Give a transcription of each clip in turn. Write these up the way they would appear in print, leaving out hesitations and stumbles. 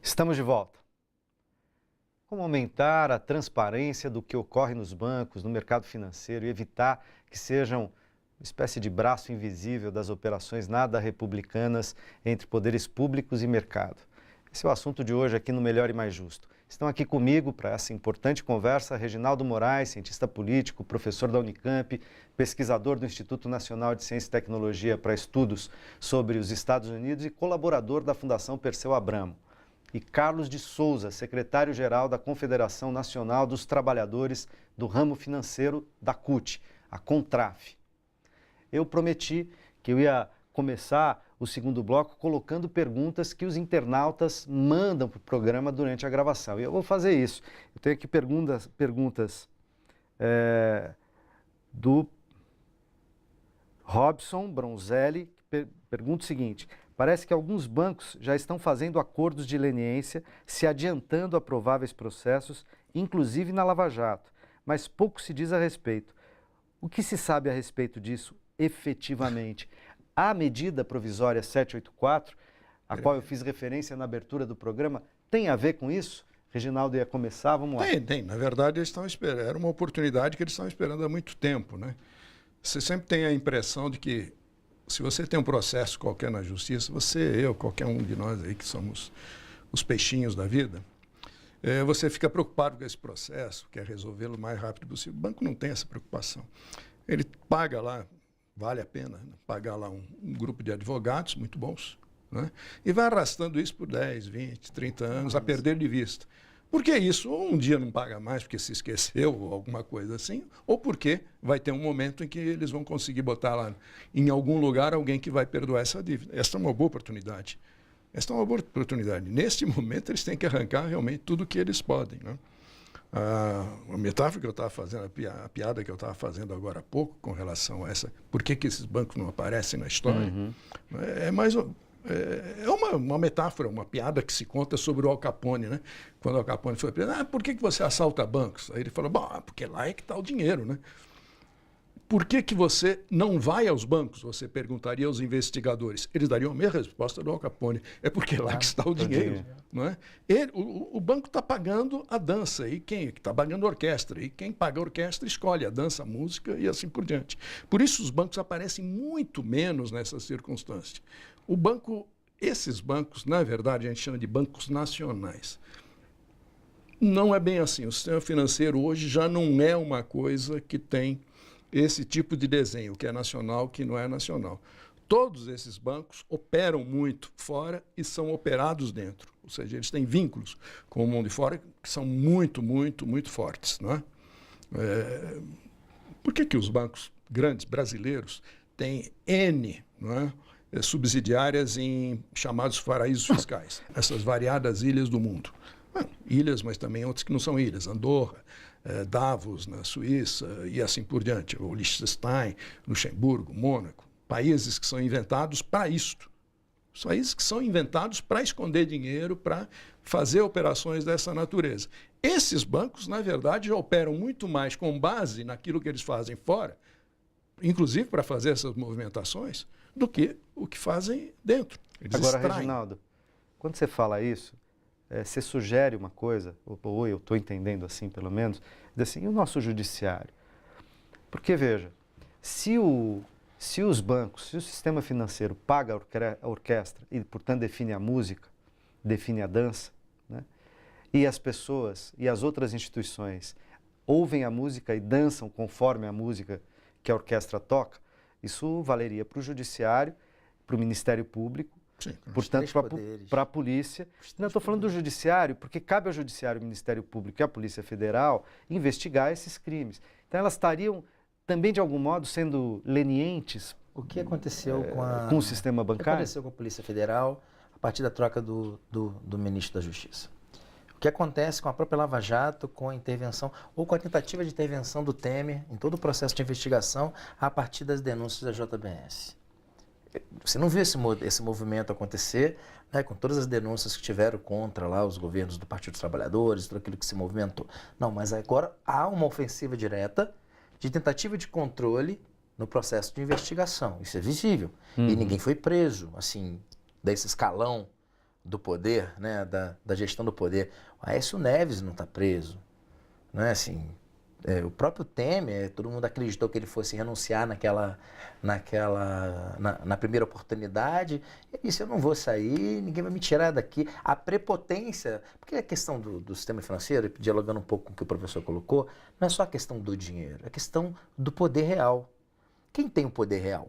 Estamos de volta. Como aumentar a transparência do que ocorre nos bancos, no mercado financeiro e evitar que sejam uma espécie de braço invisível das operações nada republicanas entre poderes públicos e mercado? Esse é o assunto de hoje aqui no Melhor e Mais Justo. Estão aqui comigo para essa importante conversa Reginaldo Moraes, cientista político, professor da Unicamp, pesquisador do Instituto Nacional de Ciência e Tecnologia para Estudos sobre os Estados Unidos e colaborador da Fundação Perseu Abramo. E Carlos de Souza, secretário-geral da Confederação Nacional dos Trabalhadores do Ramo Financeiro da CUT, a CONTRAF. Eu prometi que eu ia começar o segundo bloco colocando perguntas que os internautas mandam para o programa durante a gravação. E eu vou fazer isso. Eu tenho aqui perguntas do Robson Bronzelli, que pergunta o seguinte: parece que alguns bancos já estão fazendo acordos de leniência, se adiantando a prováveis processos, inclusive na Lava Jato, mas pouco se diz a respeito. O que se sabe a respeito disso efetivamente? A medida provisória 784, a qual eu fiz referência na abertura do programa, tem a ver com isso? Reginaldo ia começar, vamos lá. Tem. Na verdade, eles estão esperando. Era uma oportunidade que eles estão esperando há muito tempo, né? Você sempre tem a impressão de que, se você tem um processo qualquer na justiça, eu, qualquer um de nós aí que somos os peixinhos da vida, você fica preocupado com esse processo, quer resolvê-lo o mais rápido possível. O banco não tem essa preocupação. Ele paga lá, vale a pena, né, pagar lá um grupo de advogados muito bons, né, e vai arrastando isso por 10, 20, 30 anos a perder de vista. Por que isso? Ou um dia não paga mais porque se esqueceu ou alguma coisa assim, ou porque vai ter um momento em que eles vão conseguir botar lá em algum lugar alguém que vai perdoar essa dívida. Esta é uma boa oportunidade. Neste momento, eles têm que arrancar realmente tudo o que eles podem, né? A metáfora que eu estava fazendo, a piada que eu estava fazendo agora há pouco com relação a essa, por que esses bancos não aparecem na história, é uma metáfora, uma piada que se conta sobre o Al Capone, né? Quando o Al Capone foi preso, por que você assalta bancos? Aí ele falou, porque lá é que está o dinheiro, né? Por que você não vai aos bancos? Você perguntaria aos investigadores. Eles dariam a mesma resposta do Al Capone. É porque lá que está o dinheiro. Não é? O banco está pagando a dança. E quem está pagando a orquestra? E quem paga a orquestra escolhe a dança, a música e assim por diante. Por isso os bancos aparecem muito menos nessa circunstância. Esses bancos, na verdade, a gente chama de bancos nacionais. Não é bem assim. O sistema financeiro hoje já não é uma coisa que tem esse tipo de desenho, que é nacional, que não é nacional. Todos esses bancos operam muito fora e são operados dentro. Ou seja, eles têm vínculos com o mundo de fora que são muito, muito, muito fortes. Não é? Por que os bancos grandes brasileiros têm N, não é, subsidiárias em chamados paraísos fiscais, essas variadas ilhas do mundo? Ilhas, mas também outras que não são ilhas, Andorra, Davos, na Suíça, e assim por diante, o Liechtenstein, Luxemburgo, Mônaco, países que são inventados para isto. Países que são inventados para esconder dinheiro, para fazer operações dessa natureza. Esses bancos, na verdade, já operam muito mais com base naquilo que eles fazem fora, inclusive para fazer essas movimentações, do que o que fazem dentro. Eles Agora, extraem. Reginaldo, quando você fala isso, você sugere uma coisa, ou eu estou entendendo assim pelo menos, assim, e o nosso judiciário? Porque, veja, se os bancos, se o sistema financeiro paga a orquestra e, portanto, define a música, define a dança, né, e as pessoas e as outras instituições ouvem a música e dançam conforme a música que a orquestra toca, isso valeria para o judiciário, para o Ministério Público, Sim, portanto, para a polícia. Não, estou falando do judiciário, porque cabe ao judiciário, ao Ministério Público e à Polícia Federal investigar esses crimes. Então, elas estariam também, de algum modo, sendo lenientes. O que aconteceu com o sistema bancário? O que aconteceu com a Polícia Federal a partir da troca do ministro da Justiça? O que acontece com a própria Lava Jato, com a intervenção, ou com a tentativa de intervenção do Temer em todo o processo de investigação a partir das denúncias da JBS? Você não viu esse movimento acontecer, né, com todas as denúncias que tiveram contra lá os governos do Partido dos Trabalhadores, tudo aquilo que se movimentou. Não, mas agora há uma ofensiva direta de tentativa de controle no processo de investigação. Isso é visível. E ninguém foi preso, assim, desse escalão do poder, né, da gestão do poder. O Aécio Neves não está preso. Não é assim... o próprio Temer, todo mundo acreditou que ele fosse renunciar na primeira oportunidade. Ele disse, eu não vou sair, ninguém vai me tirar daqui. A prepotência, porque a questão do sistema financeiro, dialogando um pouco com o que o professor colocou, não é só a questão do dinheiro, é a questão do poder real. Quem tem o poder real?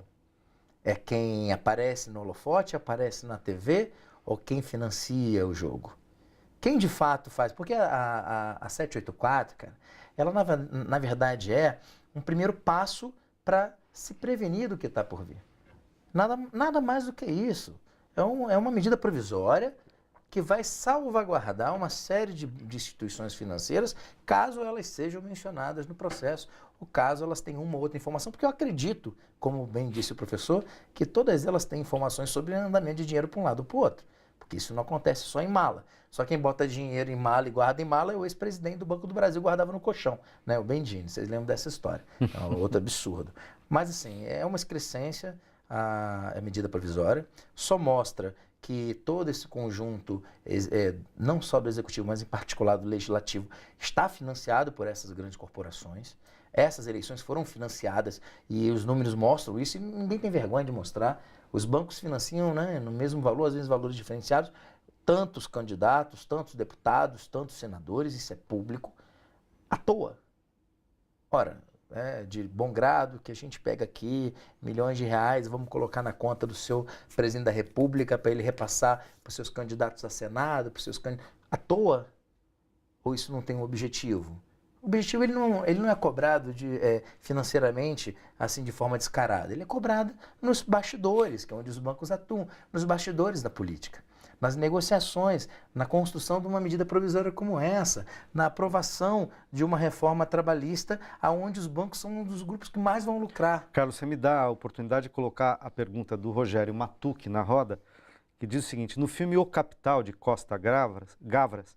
É quem aparece no holofote, aparece na TV, ou quem financia o jogo? Quem de fato faz? Porque a 784, cara, ela na verdade é um primeiro passo para se prevenir do que está por vir. Nada mais do que isso. É uma medida provisória que vai salvaguardar uma série de instituições financeiras, caso elas sejam mencionadas no processo, ou caso elas tenham uma ou outra informação, porque eu acredito, como bem disse o professor, que todas elas têm informações sobre o andamento de dinheiro para um lado ou para o outro. Porque isso não acontece só em mala. Só quem bota dinheiro em mala e guarda em mala é o ex-presidente do Banco do Brasil, guardava no colchão, né? O Bendini. Vocês lembram dessa história? É outro absurdo. Mas, assim, é uma excrescência a medida provisória. Só mostra que todo esse conjunto, não só do Executivo, mas em particular do Legislativo, está financiado por essas grandes corporações. Essas eleições foram financiadas e os números mostram isso e ninguém tem vergonha de mostrar. Os bancos financiam, né, no mesmo valor, às vezes valores diferenciados, tantos candidatos, tantos deputados, tantos senadores, isso é público, à toa. Ora, de bom grado, que a gente pega aqui milhões de reais, vamos colocar na conta do seu presidente da República para ele repassar para os seus candidatos a Senado, para os seus candidatos, à toa? Ou isso não tem um objetivo? O objetivo ele não é cobrado financeiramente assim de forma descarada. Ele é cobrado nos bastidores, que é onde os bancos atuam, nos bastidores da política, nas negociações, na construção de uma medida provisória como essa, na aprovação de uma reforma trabalhista, aonde os bancos são um dos grupos que mais vão lucrar. Carlos, você me dá a oportunidade de colocar a pergunta do Rogério Matucci na roda, que diz o seguinte: no filme O Capital, de Costa Gavras,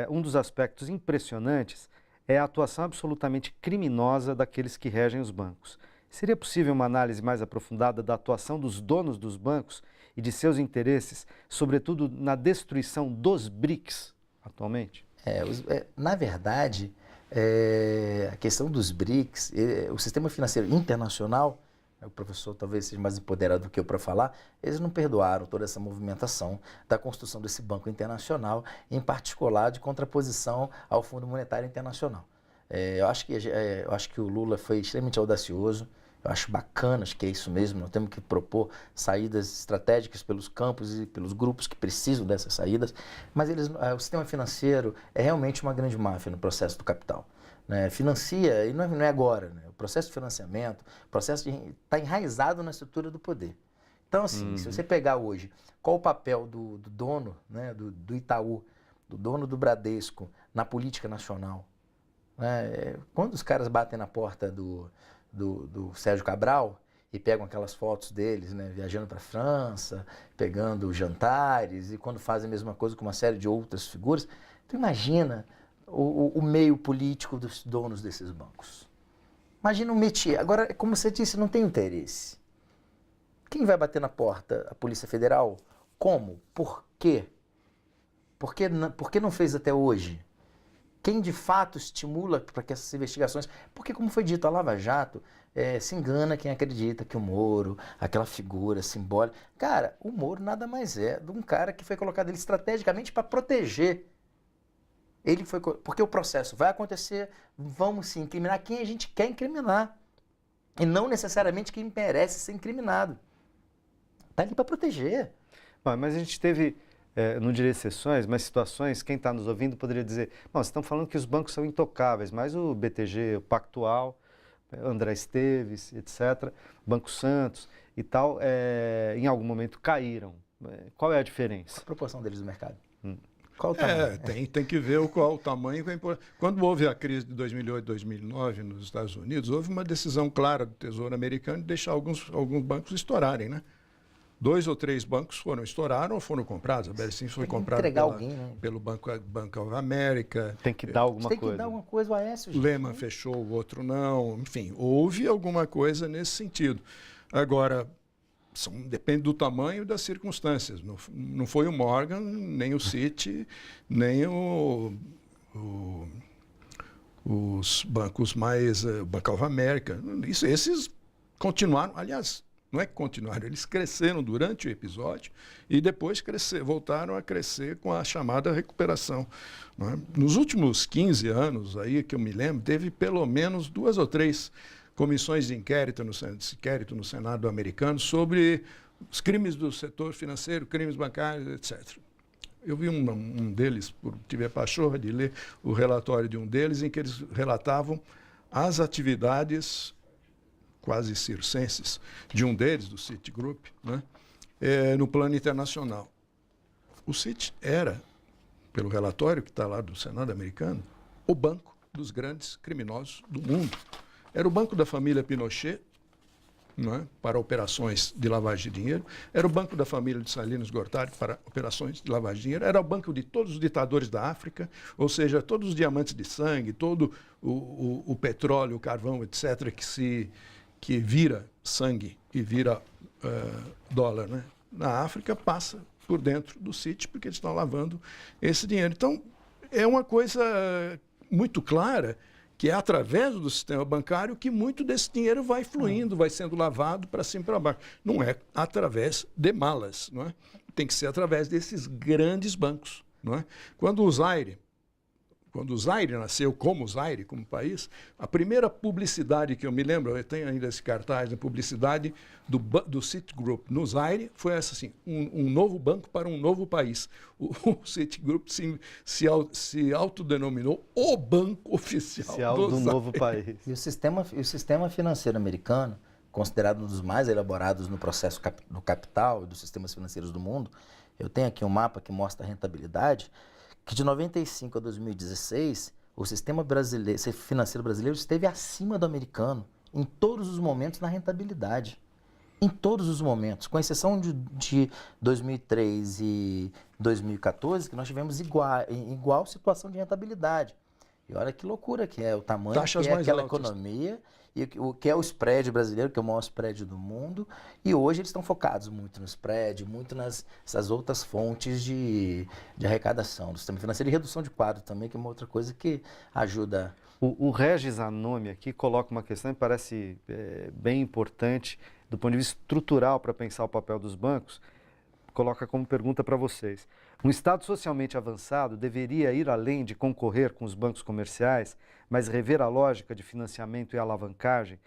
um dos aspectos impressionantes é a atuação absolutamente criminosa daqueles que regem os bancos. Seria possível uma análise mais aprofundada da atuação dos donos dos bancos e de seus interesses, sobretudo na destruição dos BRICS atualmente? Na verdade, a questão dos BRICS, o sistema financeiro internacional, o professor talvez seja mais empoderado do que eu para falar, eles não perdoaram toda essa movimentação da construção desse banco internacional, em particular de contraposição ao Fundo Monetário Internacional. Eu acho que o Lula foi extremamente audacioso, eu acho bacana, acho que é isso mesmo, nós temos que propor saídas estratégicas pelos campos e pelos grupos que precisam dessas saídas, mas o sistema financeiro é realmente uma grande máfia no processo do capital. Né, financia, e não é agora, né? O processo de financiamento, está enraizado na estrutura do poder. Então, assim, se você pegar hoje, qual o papel do dono, né, do Itaú, do dono do Bradesco na política nacional? Né? Quando os caras batem na porta do Sérgio Cabral e pegam aquelas fotos deles, né, viajando para a França, pegando jantares, e quando fazem a mesma coisa com uma série de outras figuras, tu imagina o meio político dos donos desses bancos. Imagina um métier. Agora, como você disse, não tem interesse. Quem vai bater na porta? A Polícia Federal? Como? Por quê? Por que não fez até hoje? Quem de fato estimula para que essas investigações... Porque, como foi dito, a Lava Jato se engana quem acredita que o Moro, aquela figura simbólica... Cara, o Moro nada mais é de um cara que foi colocado ali estrategicamente para proteger. Porque o processo vai acontecer, vamos sim incriminar quem a gente quer incriminar. E não necessariamente quem merece ser incriminado. Está ali para proteger. Bom, mas a gente teve, não direi exceções, mas situações, quem está nos ouvindo poderia dizer, bom, vocês estão falando que os bancos são intocáveis, mas o BTG, o Pactual, André Esteves, etc., Banco Santos e tal, em algum momento caíram. Qual é a diferença? Qual a proporção deles no mercado? Qual o tamanho? Tem que ver qual o tamanho. Quando houve a crise de 2008, 2009 nos Estados Unidos, houve uma decisão clara do Tesouro Americano de deixar alguns bancos estourarem, né? 2 ou 3 bancos estouraram ou foram comprados. A BR Simples foi comprada pelo Banco of America. Tem que dar alguma coisa. Tem que dar alguma coisa, o Aécio. Lehman fechou, o outro não. Enfim, houve alguma coisa nesse sentido. Agora, Depende do tamanho e das circunstâncias. Não foi o Morgan, nem o Citi, nem os bancos mais... Bank of America. Esses continuaram, aliás, não é que continuaram, eles cresceram durante o episódio e depois voltaram a crescer com a chamada recuperação. Não é? Nos últimos 15 anos, aí que eu me lembro, teve pelo menos 2 ou 3 comissões de inquérito no Senado americano sobre os crimes do setor financeiro, crimes bancários, etc. Eu vi um deles, tive a pachorra de ler o relatório de um deles, em que eles relatavam as atividades quase circenses de um deles, do Citigroup, né, no plano internacional. O Citi era, pelo relatório que está lá do Senado americano, o banco dos grandes criminosos do mundo. Era o banco da família Pinochet, não é? Para operações de lavagem de dinheiro. Era o banco da família de Salinas Gortari para operações de lavagem de dinheiro. Era o banco de todos os ditadores da África, ou seja, todos os diamantes de sangue, todo o petróleo, o carvão, etc., que vira sangue e vira dólar, né? Na África passa por dentro do Citi, porque eles estão lavando esse dinheiro. Então, é uma coisa muito clara que é através do sistema bancário que muito desse dinheiro vai fluindo, vai sendo lavado para cima e para baixo. Não é através de malas, não é? Tem que ser através desses grandes bancos, não é? Quando o Zaire nasceu como Zaire, como país, a primeira publicidade que eu me lembro, eu tenho ainda esse cartaz, a publicidade do Citigroup no Zaire, foi essa assim, um novo banco para um novo país. O Citigroup se autodenominou o banco oficial do novo país. E o sistema financeiro americano, considerado um dos mais elaborados no processo do capital e dos sistemas financeiros do mundo, eu tenho aqui um mapa que mostra a rentabilidade, que de 95 a 2016, o sistema financeiro brasileiro esteve acima do americano em todos os momentos na rentabilidade. Em todos os momentos, com exceção de 2003 e 2014, que nós tivemos igual situação de rentabilidade. E olha que loucura que é o tamanho Taxas que é mais aquela altas. economia, e o que é o spread brasileiro, que é o maior spread do mundo, e hoje eles estão focados muito no spread, muito nessas outras fontes de arrecadação do sistema financeiro e redução de quadro também, que é uma outra coisa que ajuda. O Regis Anomi aqui coloca uma questão que parece bem importante do ponto de vista estrutural para pensar o papel dos bancos, coloca como pergunta para vocês. Um Estado socialmente avançado deveria ir além de concorrer com os bancos comerciais, mas rever a lógica de financiamento e alavancagem?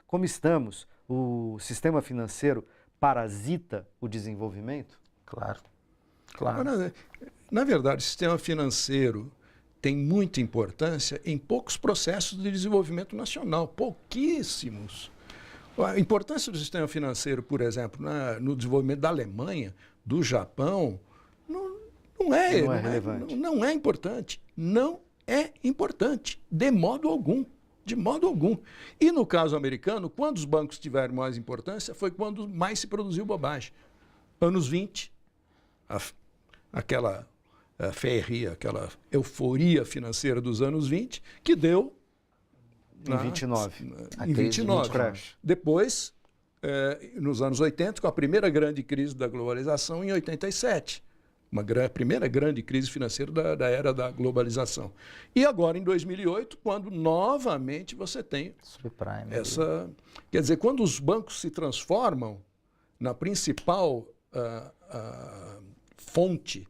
Como estamos, o sistema financeiro parasita o desenvolvimento? Claro. Na verdade, o sistema financeiro tem muita importância em poucos processos de desenvolvimento nacional, pouquíssimos. A importância do sistema financeiro, por exemplo, no desenvolvimento da Alemanha, do Japão, não é relevante. Não é importante. Não é importante, de modo algum. De modo algum. E no caso americano, quando os bancos tiveram mais importância, foi quando mais se produziu bobagem. Anos 20, aquela feria, aquela euforia financeira dos anos 20, que deu... Em 29. Em 29. Depois, nos anos 80, com a primeira grande crise da globalização, em 87. A primeira grande crise financeira da era da globalização. E agora, em 2008, quando novamente você tem Subprime, essa... Quer dizer, quando os bancos se transformam na principal fonte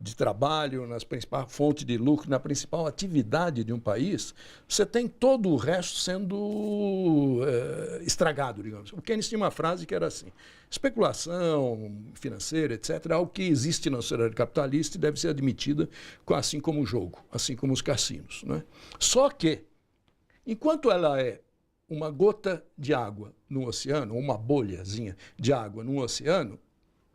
de trabalho, na principal fonte de lucro, na principal atividade de um país, você tem todo o resto sendo estragado, digamos. O Keynes tinha uma frase que era assim: especulação financeira, etc., é algo que existe na sociedade capitalista e deve ser admitida assim como o jogo, assim como os cassinos, né? Só que, enquanto ela é uma gota de água no oceano, ou uma bolhazinha de água no oceano,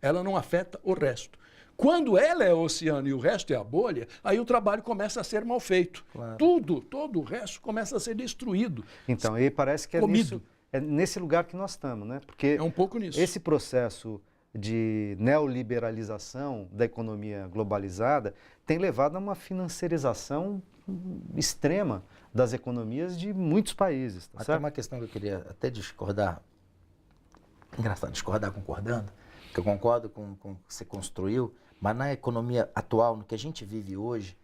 ela não afeta o resto. Quando ela é o oceano e o resto é a bolha, aí o trabalho começa a ser mal feito. Claro. Todo o resto começa a ser destruído. Então, aí parece que é nesse lugar que nós estamos, né? Porque é um pouco nisso. Esse processo de neoliberalização da economia globalizada tem levado a uma financiarização extrema das economias de muitos países. Tá Até certo? uma questão que eu queria até discordar engraçado discordar concordando, porque eu concordo com o que você construiu, mas na economia atual, no que a gente vive hoje,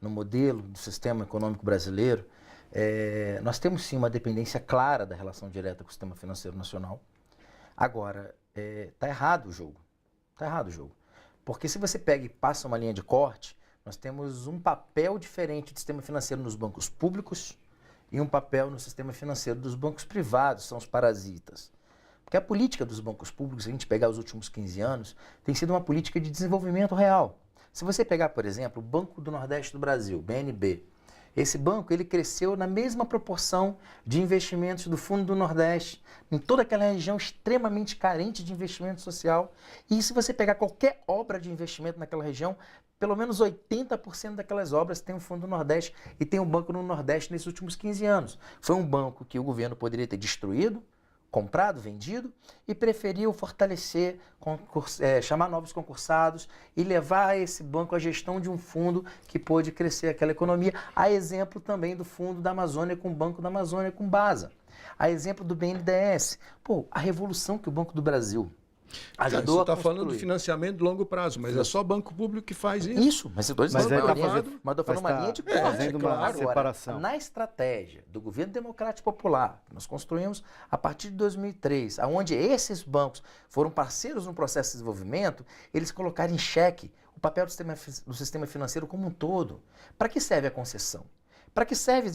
no modelo do sistema econômico brasileiro, nós temos sim uma dependência clara da relação direta com o sistema financeiro nacional. Agora, está errado o jogo. Está errado o jogo. Porque se você pega e passa uma linha de corte, nós temos um papel diferente do sistema financeiro nos bancos públicos e um papel no sistema financeiro dos bancos privados, são os parasitas. Porque a política dos bancos públicos, se a gente pegar os últimos 15 anos, tem sido uma política de desenvolvimento real. Se você pegar, por exemplo, o Banco do Nordeste do Brasil, BNB, esse banco ele cresceu na mesma proporção de investimentos do Fundo do Nordeste, em toda aquela região extremamente carente de investimento social. E se você pegar qualquer obra de investimento naquela região, pelo menos 80% daquelas obras tem o Fundo do Nordeste e tem um banco no Nordeste nesses últimos 15 anos. Foi um banco que o governo poderia ter destruído, comprado, vendido, e preferiu fortalecer, chamar novos concursados e levar esse banco à gestão de um fundo que pôde crescer aquela economia. A exemplo também do Fundo da Amazônia com o Banco da Amazônia com BASA. A exemplo do BNDES. Pô, a revolução que o Banco do Brasil ajudou você a está construir. falando de financiamento de longo prazo, mas é só banco público que faz isso. Isso, mas eu estou dizendo Mas estou falando uma linha de corte. fazendo uma Agora, separação. na estratégia do governo democrático popular, que nós construímos a partir de 2003, onde esses bancos foram parceiros no processo de desenvolvimento, eles colocaram em xeque o papel do sistema financeiro como um todo. Para que serve a concessão? Para que serve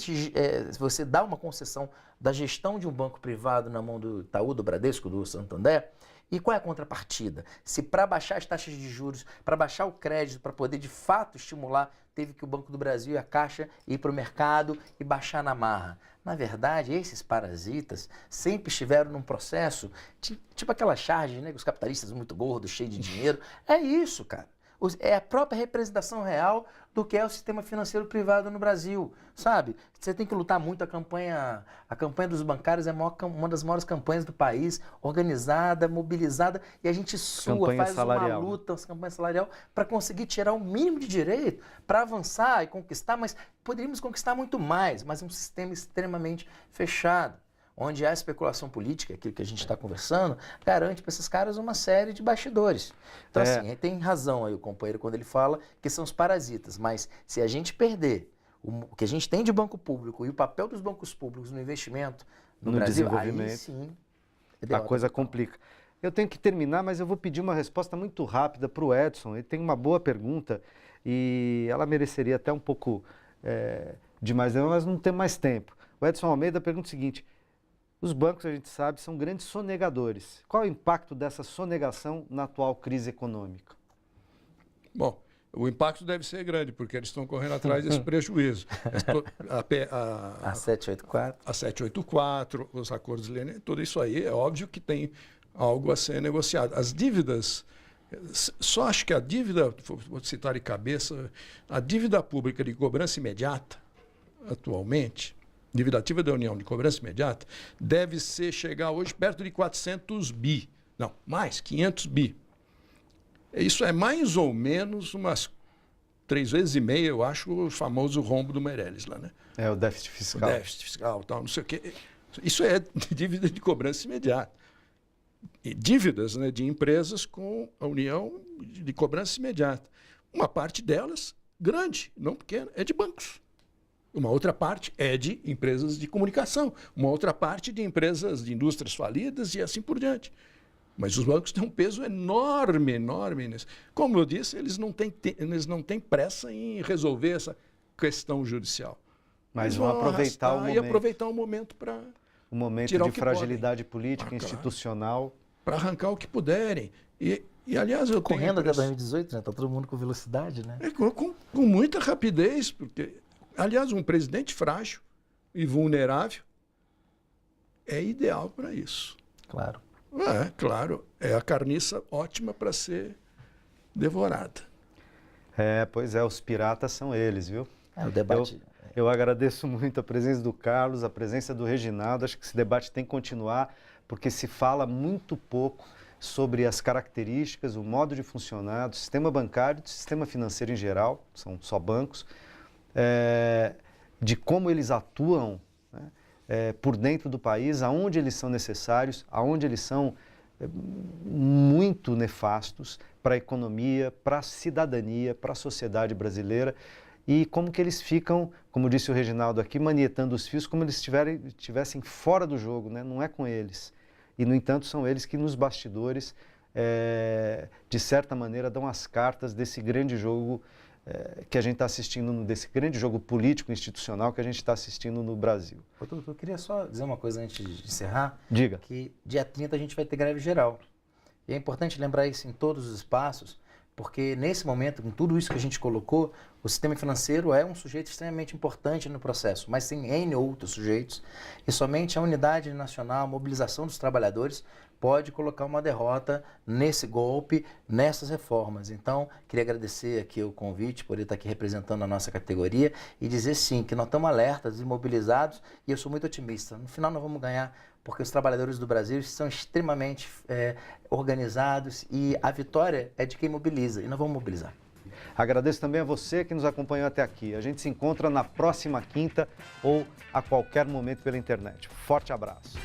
você dar uma concessão da gestão de um banco privado na mão do Itaú, do Bradesco, do Santander? E qual é a contrapartida? Se para baixar as taxas de juros, para baixar o crédito, para poder de fato estimular, teve que o Banco do Brasil e a Caixa ir para o mercado e baixar na marra. Na verdade, esses parasitas sempre estiveram num processo, tipo aquela charge, né, os capitalistas muito gordos, cheios de dinheiro. É isso, cara. É a própria representação real do que é o sistema financeiro privado no Brasil, sabe? Você tem que lutar muito, a campanha dos bancários é uma das maiores campanhas do país, organizada, mobilizada, e a gente faz salarial, uma luta, campanha salarial, para conseguir tirar o mínimo de direito, para avançar e conquistar, mas poderíamos conquistar muito mais, mas um sistema extremamente fechado, onde a especulação política, aquilo que a gente está conversando, garante para esses caras uma série de bastidores. Então, assim, tem razão aí o companheiro quando ele fala que são os parasitas, mas se a gente perder o que a gente tem de banco público e o papel dos bancos públicos no investimento no Brasil, desenvolvimento, aí sim a coisa complica. Eu tenho que terminar, mas eu vou pedir uma resposta muito rápida para o Edson. Ele tem uma boa pergunta e ela mereceria até um pouco de mais, mas não tem mais tempo. O Edson Almeida pergunta o seguinte: os bancos, a gente sabe, são grandes sonegadores. Qual é o impacto dessa sonegação na atual crise econômica? Bom, o impacto deve ser grande, porque eles estão correndo atrás desse prejuízo. A 784. A 784, os acordos de Lênin, tudo isso aí é óbvio que tem algo a ser negociado. As dívidas, só acho que a dívida, vou citar de cabeça, a dívida pública de cobrança imediata, atualmente, dívida ativa da União de cobrança imediata, deve chegar hoje perto de 400 bi. Não, mais, 500 bi. Isso é mais ou menos umas 3 vezes e meia, eu acho, o famoso rombo do Meirelles lá, né? É o déficit fiscal. O déficit fiscal, tal, não sei o quê. Isso é dívida de cobrança imediata. E dívidas, né, de empresas com a União de cobrança imediata. Uma parte delas, grande, não pequena, é de bancos. Uma outra parte é de empresas de comunicação, uma outra parte de empresas de indústrias falidas e assim por diante. Mas os bancos têm um peso enorme, enorme nisso. Como eu disse, eles não têm pressa em resolver essa questão judicial. Mas vão aproveitar o momento. E aproveitar o momento para um momento tirar de o que fragilidade política, institucional. Para arrancar o que puderem. E aliás, eu tenho... Correndo até 2018, né? Está todo mundo com velocidade, né? Com muita rapidez, porque... Aliás, um presidente frágil e vulnerável é ideal para isso. Claro. Claro. É a carniça ótima para ser devorada. Pois é, os piratas são eles, viu? O debate... Eu agradeço muito a presença do Carlos, a presença do Reginaldo. Acho que esse debate tem que continuar, porque se fala muito pouco sobre as características, o modo de funcionar do sistema bancário, do sistema financeiro em geral, são só bancos, de como eles atuam, né, por dentro do país, aonde eles são necessários, aonde eles são muito nefastos para a economia, para a cidadania, para a sociedade brasileira, e como que eles ficam, como disse o Reginaldo aqui, manietando os fios, como eles estivessem fora do jogo, né? Não é com eles. E, no entanto, são eles que nos bastidores, de certa maneira, dão as cartas desse grande jogo que a gente está assistindo, desse grande jogo político institucional que a gente está assistindo no Brasil. Eu queria só dizer uma coisa antes de encerrar. Diga. Que dia 30 a gente vai ter greve geral. E é importante lembrar isso em todos os espaços, porque nesse momento, com tudo isso que a gente colocou, o sistema financeiro é um sujeito extremamente importante no processo, mas tem N outros sujeitos, e somente a unidade nacional, a mobilização dos trabalhadores, pode colocar uma derrota nesse golpe, nessas reformas. Então, queria agradecer aqui o convite, por estar aqui representando a nossa categoria e dizer sim, que nós estamos alertas e mobilizados, e eu sou muito otimista. No final nós vamos ganhar, porque os trabalhadores do Brasil são extremamente organizados e a vitória é de quem mobiliza, e nós vamos mobilizar. Agradeço também a você que nos acompanhou até aqui. A gente se encontra na próxima quinta ou a qualquer momento pela internet. Forte abraço.